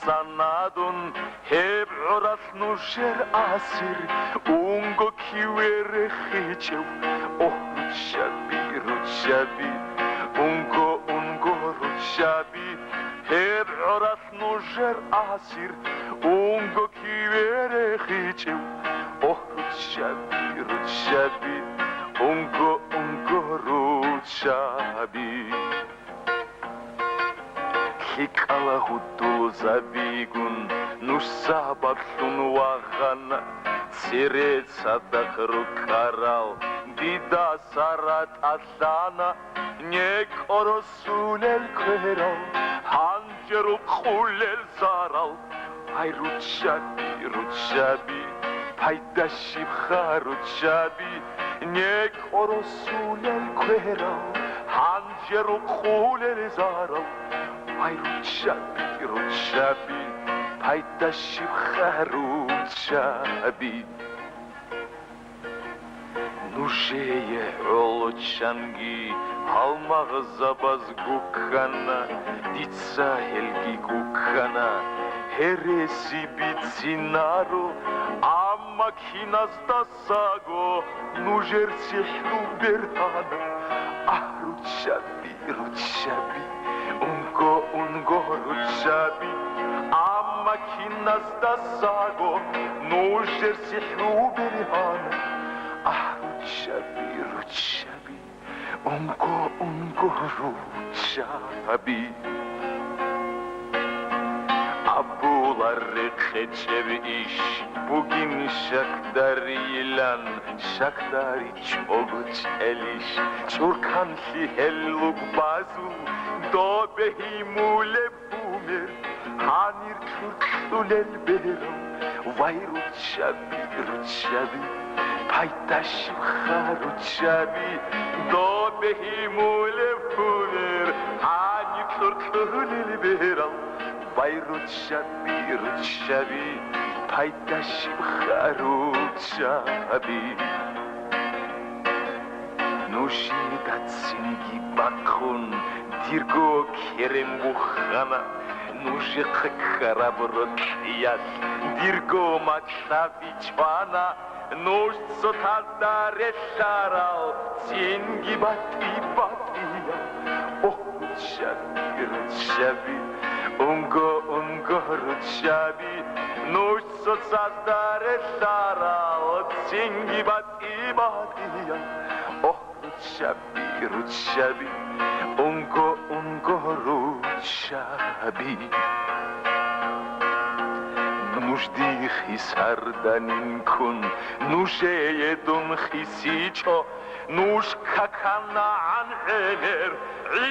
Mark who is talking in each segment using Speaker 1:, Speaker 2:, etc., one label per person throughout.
Speaker 1: Sanadun heb oras nusher asir ungo kiwere khichew oh ruchabi ungo ruchabi heb oras nusher asir ungo kiwere khichew oh ruchabi ungo ruchabi Хикала худул забигун, нуш сабатлун вагана, сирет садахру карал, дида сарат атлана, нек оросулел кверал, ханжеру хулел зарал, ай ручаби, пайдашибха ручаби, нек оросулел кверал, ханжеру хулел зарал, Ay ruchabi, paytashibcha ruchabi Nujeye olochangi, halmagzabaz gukana Ditsa helgi gukana, heresi bitsinaru Amakinas da sago, nujer sihru berhana Ah ruchabi Ungo ruchabi, amakinas da sago, nojer sihru berhana. Ah ruchabi, ungo ruchabi. Abular rechev ish, bugün şakdar ilan, şakdar çoğuç eliş, çurkan helluk bazu. Do behimule bumer, hanir kurtulel beram, vay ruchabi, paytashibcha ruchabi. Do behimule bumer, hanir kurtulel beram, vay ruchabi, paytashibcha ruchabi. Nushidat singi bakhun. Dirgo kerem bukhana, nuje kharabrot yas. Dirgo matsavichvana, nuj sotadare sharal, singi bati batia. Oh ruchabi, ungo ruchabi, nuj sotadare sharal, singi bati batia. Oh ruchabi. Ungo ruchabi Nujdi khisardanin kun Nujeyedun khisicho Nuj kakana an emer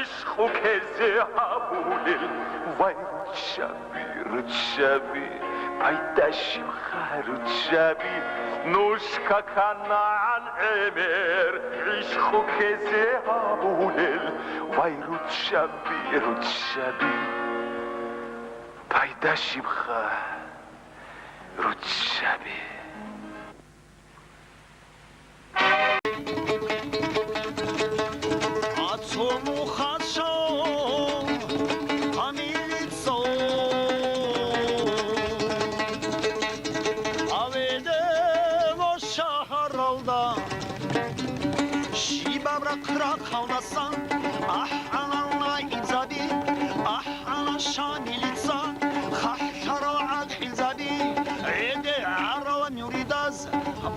Speaker 1: Ishku keze habulil Vay ruchabi Paytashibcha ruchabi Nuj kakana an emer Ishku keze habulil Vay ruchabi Paydashibcha ruchabi
Speaker 2: Atsomu khacho amilitso Avede vo shaharalda Shibabra krak haldasan Ah anana izabi Ah ana shamilitsa Khahsharaat izabi Ede arawan yuridaz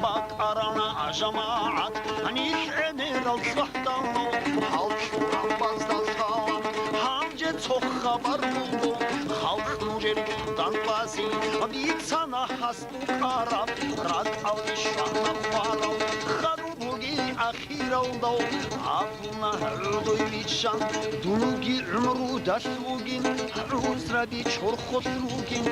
Speaker 2: Bak arana ajamaat Anik emir al-zahdan Halk şurabazdan sağlam Hamcet خبر بود خلق نوجر دانبازی بیتنا هستو کارم راد آویشان خوارم خروبی اخیر اولدو آبنا هردوی بیشان دونگی عمرو داشوگین روز را بیچور خودروگین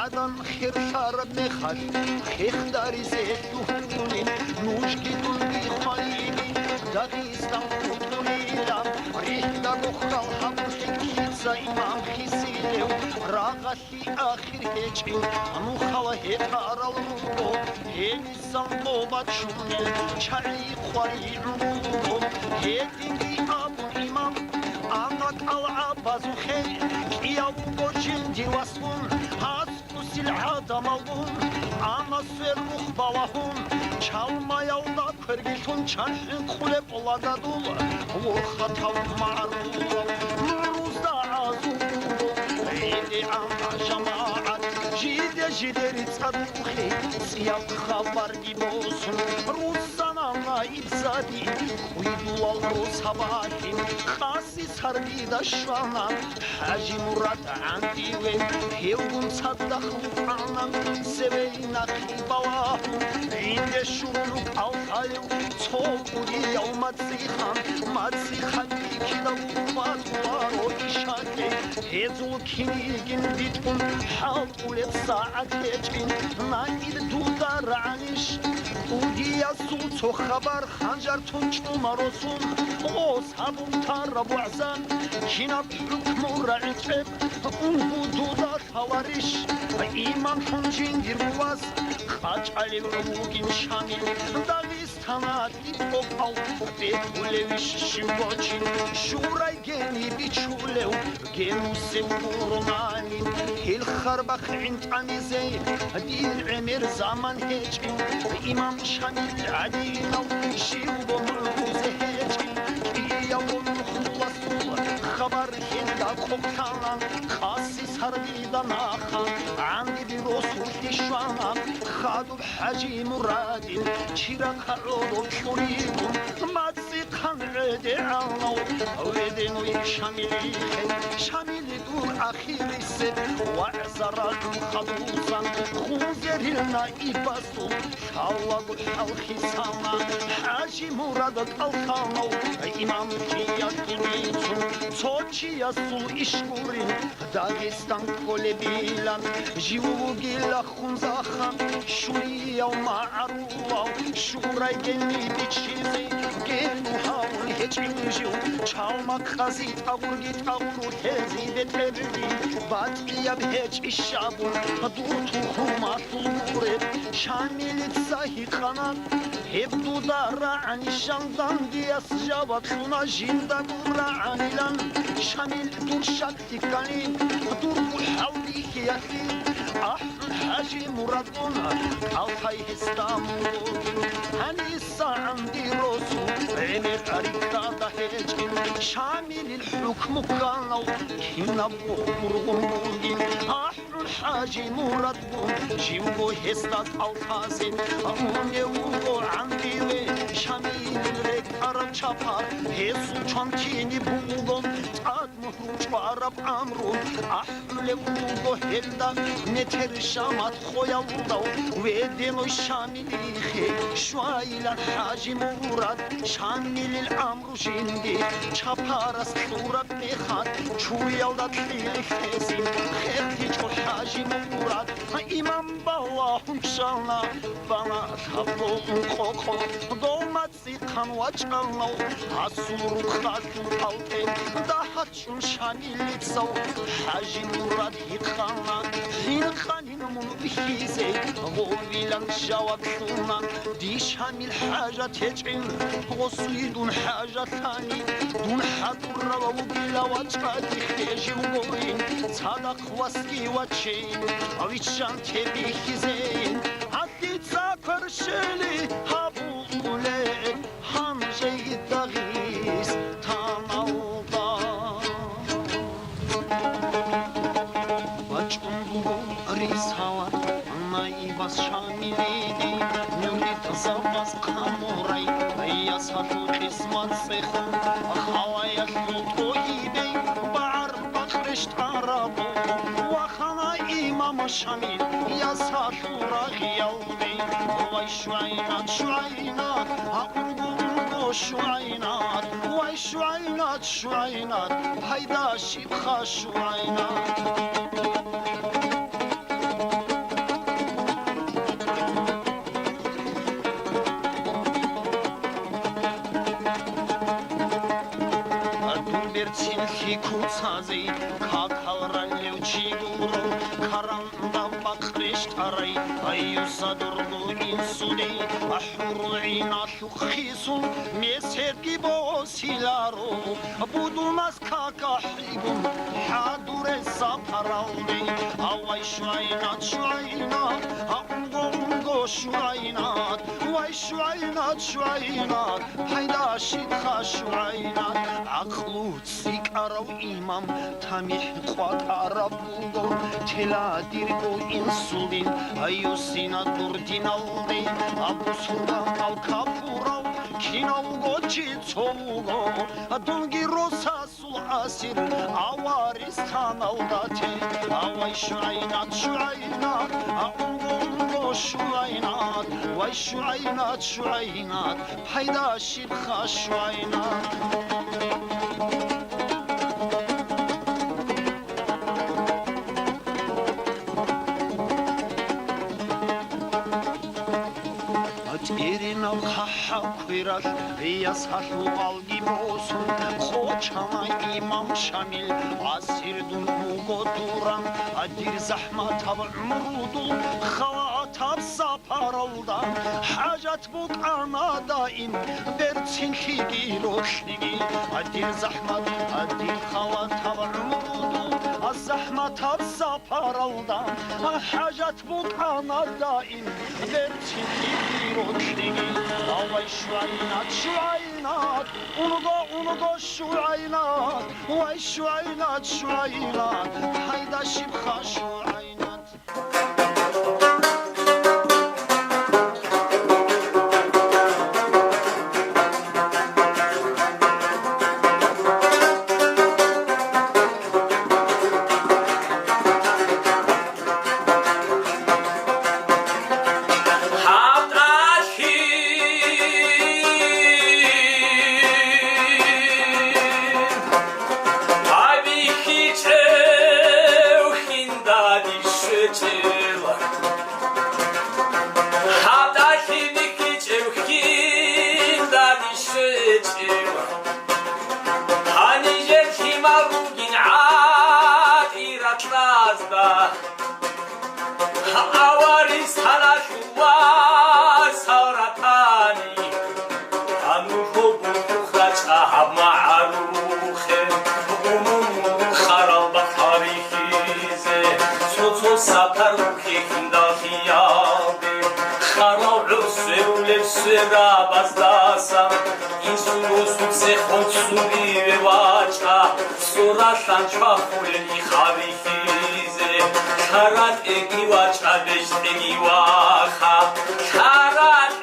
Speaker 2: عدن خیر شرب نخش خیخ داری زیدونین نوشگی دونگی خالیبی داغستان خودرویلم ریخدا بخال هموشی زایمان خیزیلو راغتی آخر هیچین انو خواهی تارالو هیزان بابات شونل چالی خواری عمرو هیدینگی آبو ایمان آنات العبازو خی کیاو گوچین دیواسون هاسکو سلعادا مالون آنا سرروخ بالاهون çalma yolda kırgıtın çarşın kulep oladadı Vurhatal marul Nuruzda azul Eydi ana jamaat Jideri tsaduhi Siyah haber gibi olsun Ruzdan ana ibzadi Uydulal Ruz habahin Khasi sargida şvana Hacı Murat andi ve Hevgun saddaklı anam Seveyna khibalahum İnde şurluk altayım Çoğuri yav matsihan ikida umat var o işake Hezul kinigin bitbun Halt ulet saat geçkin Naid dudar aniş Udiya sulço haber Hancar tunç numarosun O sabun tarra bu'zan Kinab hükmü ra'itib Unhu dudar havariş İman huncin dirvaz Kaç alev bugün şamil Dağıstan'a gitbok al Betuleviş şimboçin Şuray geni biçulev Genu sevdurunanin Hil kharbak int amize Bir emir zaman heçin İmam şamil adinav Şivbo mürhuze heçin Kiyavun muhlasul Khabar henda koktanan Kasi sargıdan ahan Andi bir osul dişvana خادو حاجی مرادین چیران خالو کوریم مادسی کن رده آنو ویده نوی شامیلی دور آخری سه و عزران خلوصان خوزیل نایباسو خالو حلقی ساما حاجی مرادت آلخانو امام کیات کلیتون سوچی اسو işkurin Dağıstan kole bilan jivu gila khunzahan شوية ومعروة شورا جني بتشيزي جنو هاون هتشيجو شالمك خزيت أورجيت أورو تزي بتبدي باتيا بهج الشابون دوتو هما طلورت شامل تساهي قنان هبدو دارا عن الشنطان دياس جابت لنا جندا دورا عن لان شامل دور شاكتي كانين دور بحاولي كياكي حاجی مرادون آلخای İstanbul hani sandi rosu emir arikta da heçkin şamilil hükmü kanal kina bu kurgun bugün ahlul haji muradun jimbo hestat alkazin amune ugo andi ve şamilil rek arap çapar hesu çantini buldum ad muhruç varap amrun ahlule ugo helda neter شامات خويا وضو ويدينو شامليخي شويلة حاجي مراد شامل الأمر جندي شابارس صورة بخات شويا ولاد ليلي خيزين خيرتي جو حاجي مراد إمام بالله مشالنا بنا تحبو مقوقو دومات سيقان واجقلنو عصور خاتو القلتين داحت شون شامل تسو حاجي مراد يتخانا خانين منبهيزي غوبيلان شاوكونا ديش هامل حاجة تجعل غصيدون حاجة ثاني دون حضر وبلا وجهاتي خيجي وغوين صدق واسكي وچين اويشان تبيخيزين عدي تساكر شلي هابولي همجي دغيس تانالدا Rishavat, naivas şamilidi, nülit zavaz kamuray, yasatu kısmat sehum, havaya tutoyibey, bağır bakr اشتربو وخنا إمام شامل يا ساشورا غيالبي واي شعينات شعينات أقنقو شعينات واي شعينات شعينات هيدا شبخة شعينات Քուցազի քակալրալյու չիգուրո քարանդա բակրիշտարի այուսադուրգու ինսուդի ահուրուինա շուխիսու մեսերգի բոսիլարո բուդումաս քակահիգում հադուրե սապարալդի ավայ շուայնատ շուայնատ անգոնգո շուայնատ վայ շուայնատ շուայնat հայդա շիթխա շուայնat ախլուց սիկարավ imam tamih qatarabulgo teladirgo insulin ayusina durdinaldi abusurdan al kapurav kinavgo çitsovgo dungi rosasul asir avaristan aldate avay şuaynat şuaynat aungongo şuaynat vay şuaynat şuaynat hayda şibha şuaynat Erinal haha kuyrar yashalu algi bosun Koçama imam şamil asirdun ugo duran Adir zahmat av umrudul Xalatab saparaldan Hacat buk anadaim Berçin higi roşligi Adir zahmat adir xalatab umrudul الزحمة بسفر الدم حاجات بقانا دائم برتي روشني أوي شوينات شوينات ونقو شوينات وي شوينات شوينات هيدا شبخة شوينات Bazdasa insulosu tsexonsuri vevacha surashan chafuleni khavihize karat egivacha destegivacha karat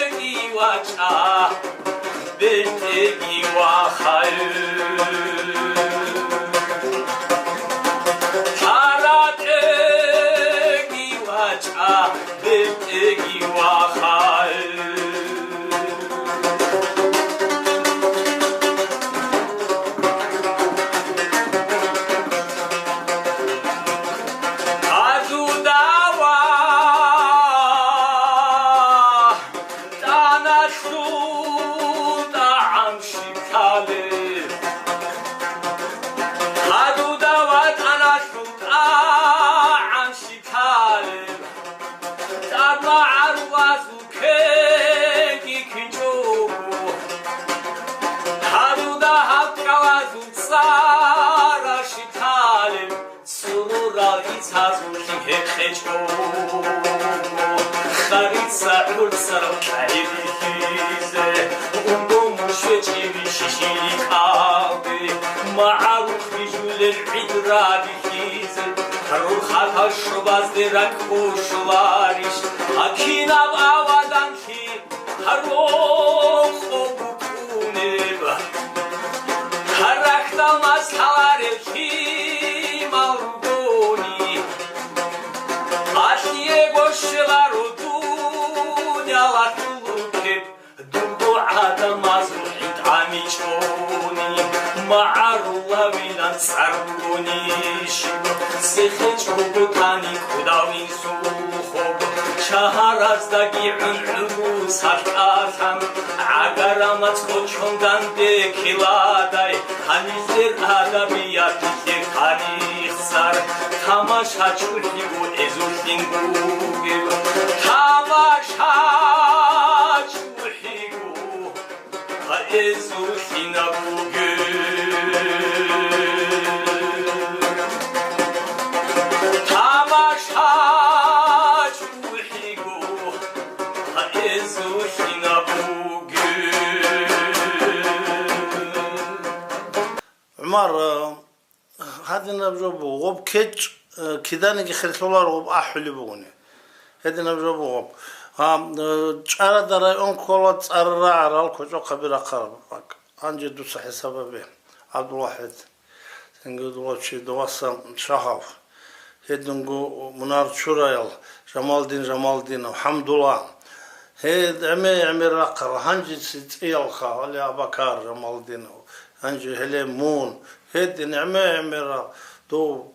Speaker 2: egivacha destegivacha karat egivacha destegivacha Şubazdırak kuşlarış Akinab avadan ki Harok obukuneb Karaktamaz halar ki ვინან წარგონიში სიხე ჭუბუკანი ქუდავინ სუხობ ჩაჰარას და გიუნუ სარტათან აგარამაც ხოჩონდან დეკილადაი ჰანიზერ ადამიათ ისერ ხალიხსარ თამაშა ჭუჰიგუ ეზუშინგუგებ თამაშა ჭუჰიგუ ეზუშინაგუგებ თამაშა ჭუჰიგუ ეზუშინაგუგებ
Speaker 3: عمر هذا نبجوبو غوب كيتش كيداني خيرتولار غوب أحلي بوني هذا نبجوبو غوب چارا درای اون کولات اررا عرال کجا قبیل قرب بک انجی دو صحیح سببه عبدالواحد سنگو دولچی دواسم شهاب هدنگو منار چورایل جمال دین الحمدلله هد عمي رقر هنجي سيتيل خا ولا ابكار جمال دين هنجي هلمون هد عمي را دو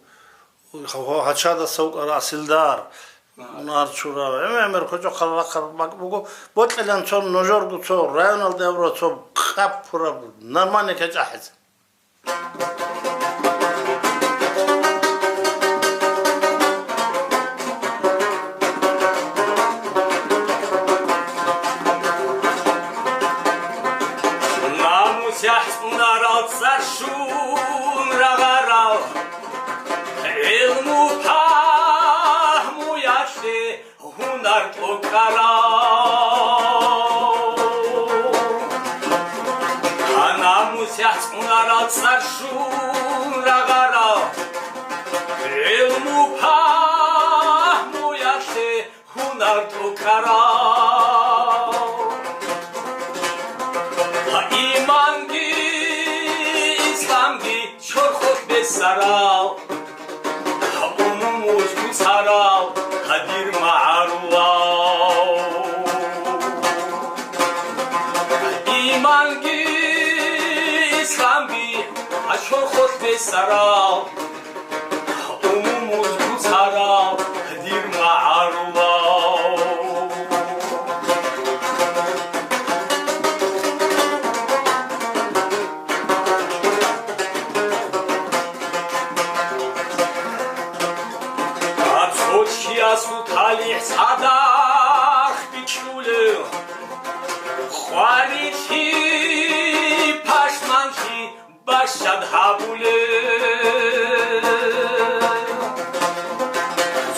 Speaker 3: هو هشادا سوق راسلدار منار چورا عمي کجا قرق بک بگو بوتلن چون نجورگو چو رایونال دورو چو خپ پورا نرمانه که جاهز
Speaker 2: Sarshun ragaral ilmu fahmu yaşlı hunar tokaral anamus yaşlınaral sarshun ragaral ilmu fahmu yaşlı hunar tokaral iman سرال umumuz bu saral hadir ma'arullah iman gi islam gi ashor khosh be saral umumuz bu saral hadir ma'arullah Talih sadaq bichule khwarithi pashmanchi bashad habule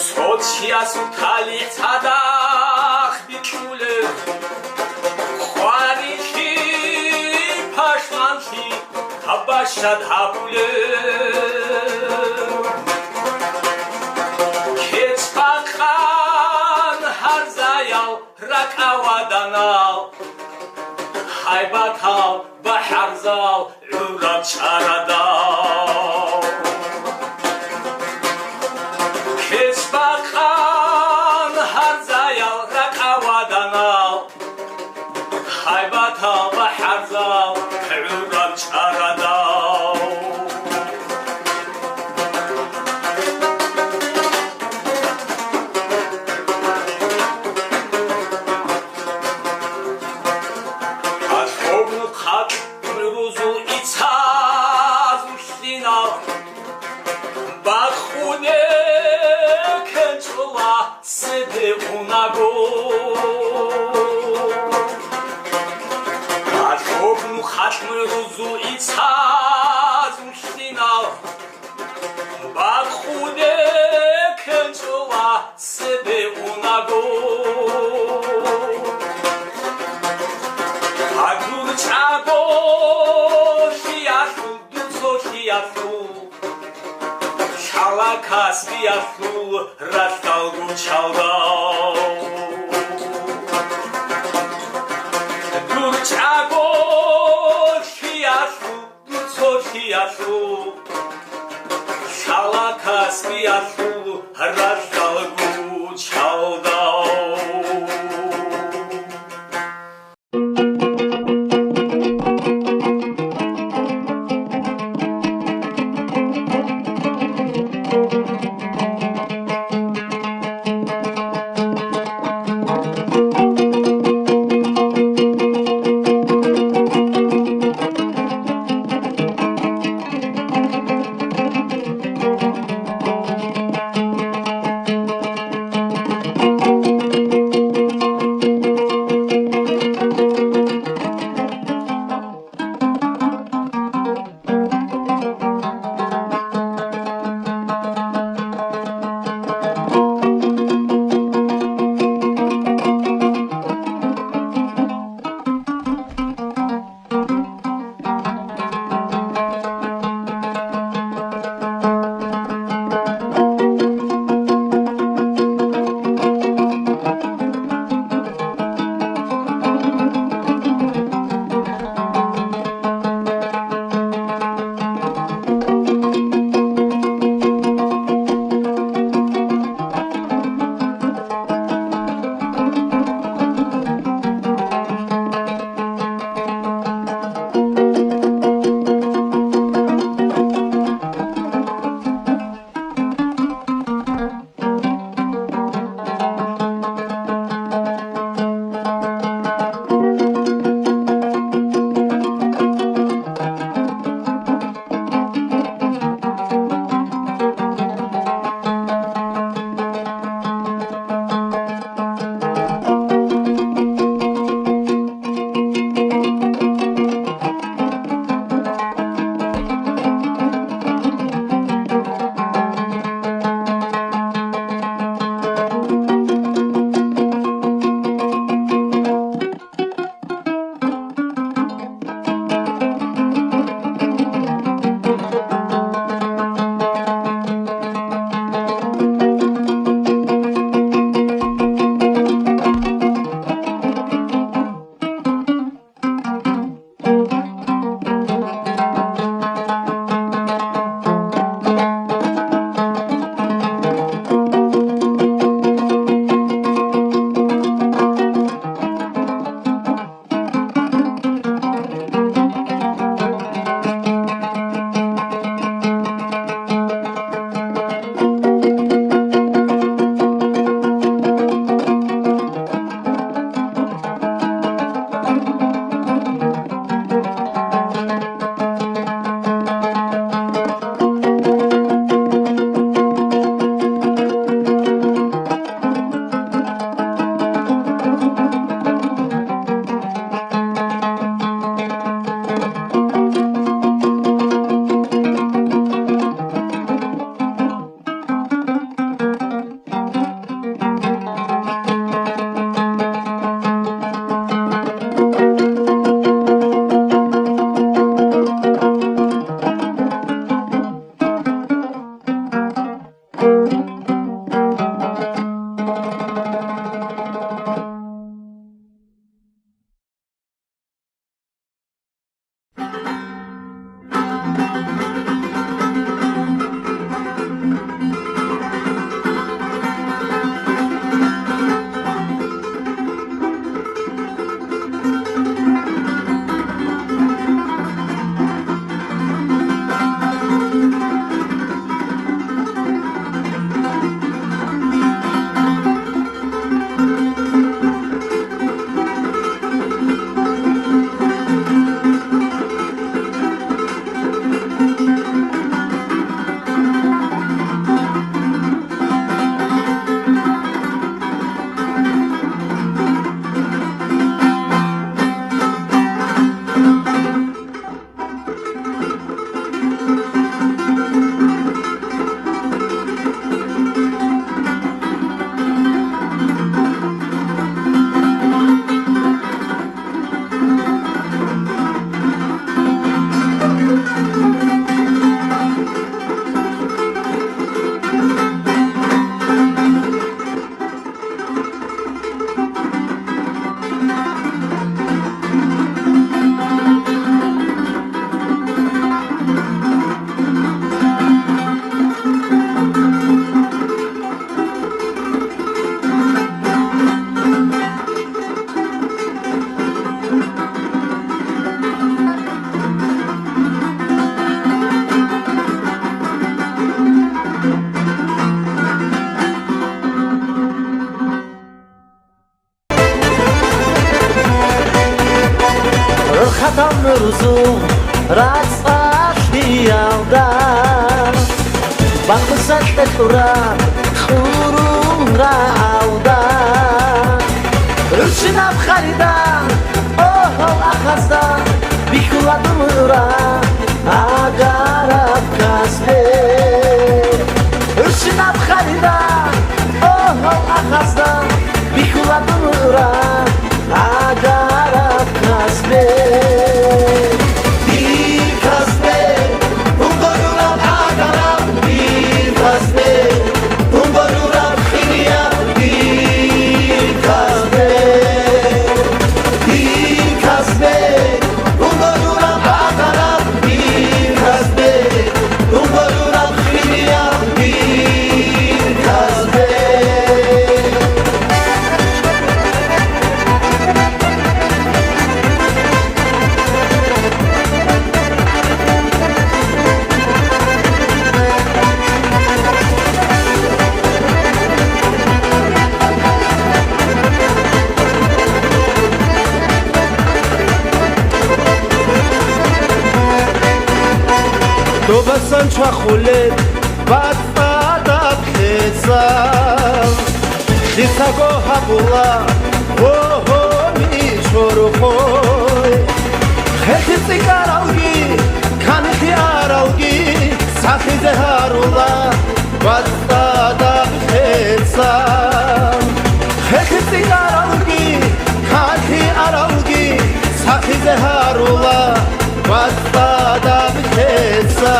Speaker 2: sochiasu talih sadaq bichule khwarithi pashmanchi bashad habule ركاودنال حيبتال بحرزال عرب شاردال كشبخان هرزايال ركاودنال حيبتال بحرزال عرب شاردال Kaspiyasu rastalgu çaldal Durçago şiyasu durçoşiyasu Şala kaspiyasu rastalgu çaldal
Speaker 4: Uzun rastlaştı yolda Baklı sette duran Urun rağda Ürçünap haridan Ohol akazdan Bir kuladım ura Agarap kasbe Ürçünap haridan Ohol akazdan Bir kuladım ura Agarap kasbe
Speaker 3: Dobassan çaxulet batfada khesa Disago habula ho mi chorkhoy Kheti sigaralgi kanti aralgi Sakhize harula batfada khesa Kheti sigaralgi kanti aralgi Sakhize harula batfada khesa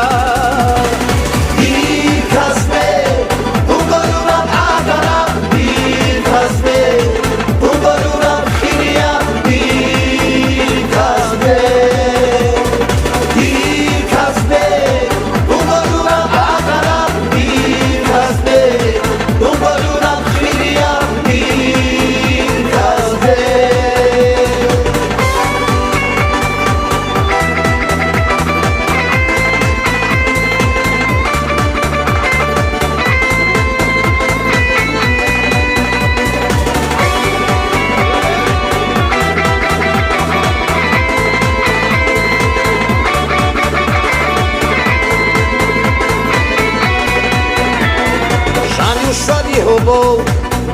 Speaker 4: Bol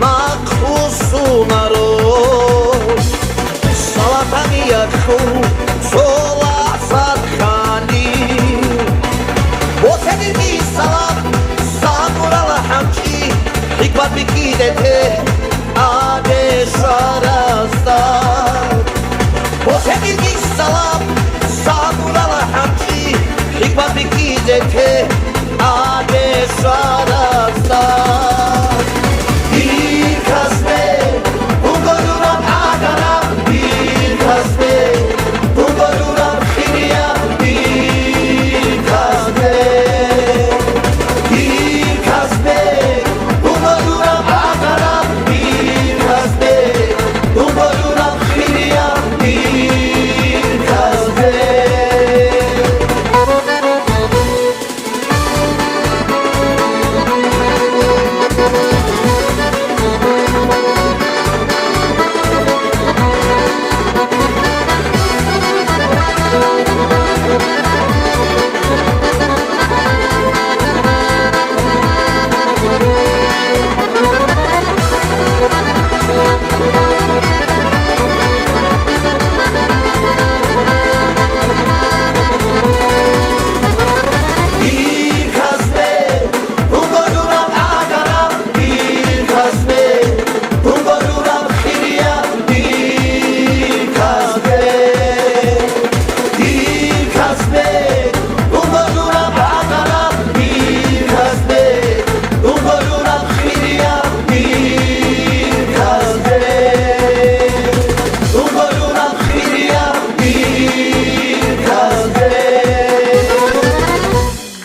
Speaker 4: nakhusunaro Salatani yakhu sola sadkhani Bosenimi salat samurala hamchi Hikmat bikidete ade şarasta Bosenimi salat samurala hamchi Hikmat bikidete